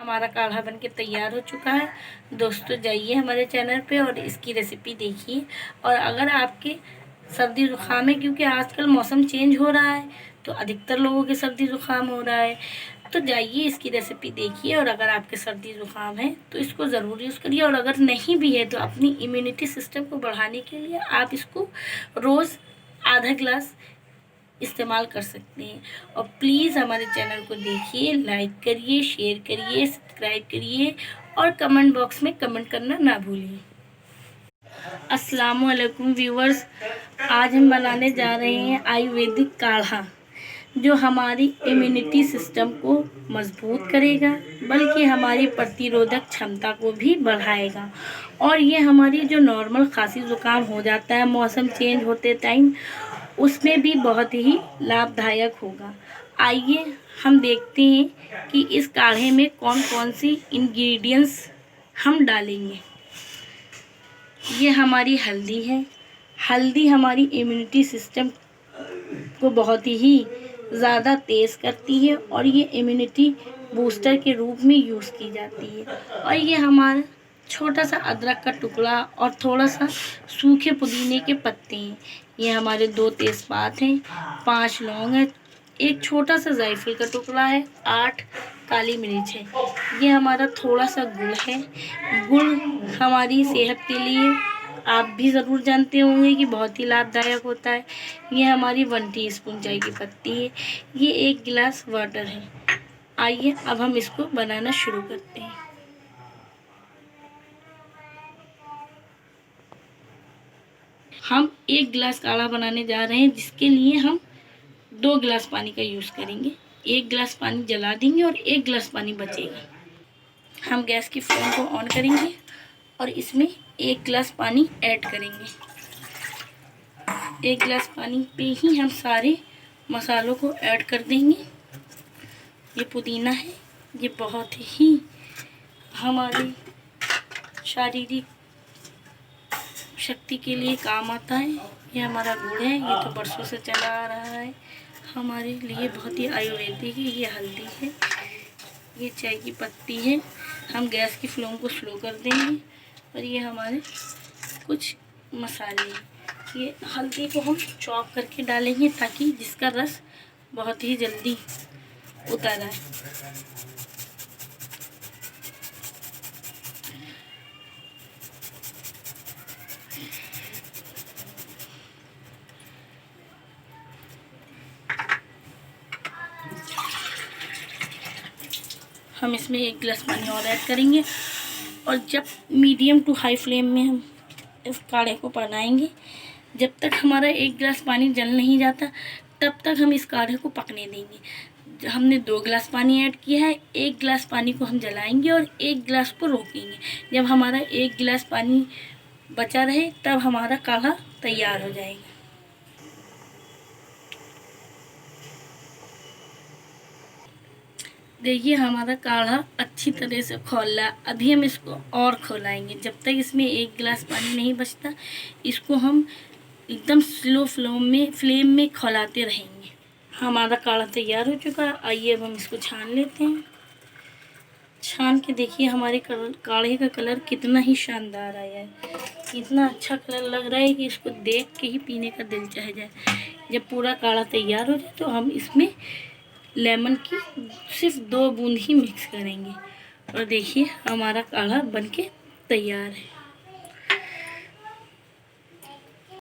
हमारा काढ़ा बन के तैयार हो चुका है। दोस्तों जाइए हमारे चैनल पे और इसकी रेसिपी देखिए। और अगर आपके सर्दी ज़ुकाम है, क्योंकि आजकल मौसम चेंज हो रहा है तो अधिकतर लोगों के सर्दी ज़ुकाम हो रहा है, तो जाइए इसकी रेसिपी देखिए। और अगर आपके सर्दी ज़ुकाम है तो इसको ज़रूर यूज़ करिए। और अगर नहीं भी है तो अपनी इम्यूनिटी सिस्टम को बढ़ाने के लिए आप इसको रोज़ आधा ग्लास इस्तेमाल कर सकते हैं। और प्लीज़ हमारे चैनल को देखिए, लाइक करिए, शेयर करिए, सब्सक्राइब करिए और कमेंट बॉक्स में कमेंट करना ना भूलिए। अस्सलाम वालेकुम व्यूवर्स, आज हम बनाने जा रहे हैं आयुर्वेदिक काढ़ा, जो हमारी इम्यूनिटी सिस्टम को मजबूत करेगा, बल्कि हमारी प्रतिरोधक क्षमता को भी बढ़ाएगा। और ये हमारी जो नॉर्मल खांसी ज़ुकाम हो जाता है मौसम चेंज होते टाइम, उसमें भी बहुत ही लाभदायक होगा। आइए हम देखते हैं कि इस काढ़े में कौन कौन सी इंग्रेडिएंट्स हम डालेंगे। ये हमारी हल्दी है। हल्दी हमारी इम्यूनिटी सिस्टम को बहुत ही ज़्यादा तेज़ करती है और ये इम्यूनिटी बूस्टर के रूप में यूज़ की जाती है। और ये हमारा छोटा सा अदरक का टुकड़ा और थोड़ा सा सूखे पुदीने के पत्ते हैं। ये हमारे 2 तेज़पात हैं, 5 लौंग है, एक छोटा सा जायफल का टुकड़ा है, 8 काली मिर्च है। ये हमारा थोड़ा सा गुड़ है। गुड़ हमारी सेहत के लिए आप भी ज़रूर जानते होंगे कि बहुत ही लाभदायक होता है। ये हमारी 1 टीस्पून चाय की पत्ती है। ये 1 गिलास वाटर है। आइए अब हम इसको बनाना शुरू करते हैं। हम 1 गिलास काढ़ा बनाने जा रहे हैं, जिसके लिए हम 2 गिलास पानी का यूज़ करेंगे। 1 गिलास पानी जला देंगे और 1 गिलास पानी बचेगा। हम गैस की फ्लेम को ऑन करेंगे और इसमें 1 गिलास पानी ऐड करेंगे। 1 गिलास पानी पे ही हम सारे मसालों को ऐड कर देंगे। ये पुदीना है, ये बहुत ही हमारी शारीरिक शक्ति के लिए काम आता है। ये हमारा गुड़ है, ये तो बरसों से चला आ रहा है, हमारे लिए बहुत ही आयुर्वेदिक है। ये हल्दी है, ये चाय की पत्ती है। हम गैस की फ्लेम को स्लो कर देंगे। और ये हमारे कुछ मसाले हैं। ये हल्दी को हम चॉप करके डालेंगे ताकि जिसका रस बहुत ही जल्दी उतर आए। हम इसमें 1 गिलास पानी और ऐड करेंगे। और जब मीडियम टू हाई फ्लेम में हम इस काढ़े को बनाएंगे, जब तक हमारा 1 गिलास पानी जल नहीं जाता तब तक हम इस काढ़े को पकने देंगे। हमने 2 गिलास पानी ऐड किया है, 1 गिलास पानी को हम जलाएंगे और 1 गिलास को रोकेंगे। जब हमारा 1 गिलास पानी बचा रहे तब हमारा काढ़ा तैयार हो जाएगा। देखिए हमारा काढ़ा अच्छी तरह से खौला। अभी हम इसको और खौलाएंगे। जब तक इसमें 1 गिलास पानी नहीं बचता, इसको हम एकदम स्लो फ्लेम में खौलाते रहेंगे। हमारा काढ़ा तैयार हो चुका है। आइए अब हम इसको छान लेते हैं। छान के देखिए हमारे काढ़े का कलर कितना ही शानदार आया है। इतना अच्छा कलर लग रहा है कि इसको देख के ही पीने का दिल चाह जाए। जब पूरा काढ़ा तैयार हो जाए तो हम इसमें लेमन की सिर्फ 2 बूंद ही मिक्स करेंगे। और देखिए हमारा काढ़ा बनके तैयार है।